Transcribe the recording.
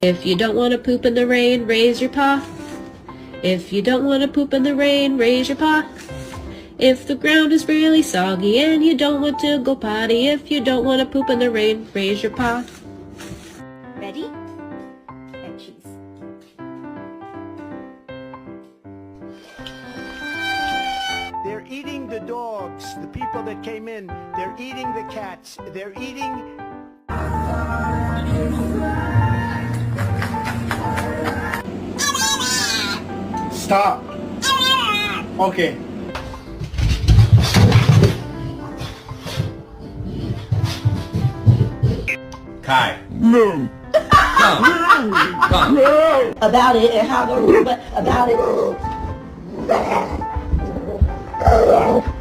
If you don't want to poop in the rain, raise your paw. If you don't want to poop in the rain, raise your paw. If the ground is really soggy and you don't want to go potty, if you don't want to poop in the rain, raise your paw. Ready? And cheese. They're eating the dogs, the people that came in. They're eating the cats. They're eating... Stop. Okay. Kai. No. Come. About it and how to about it.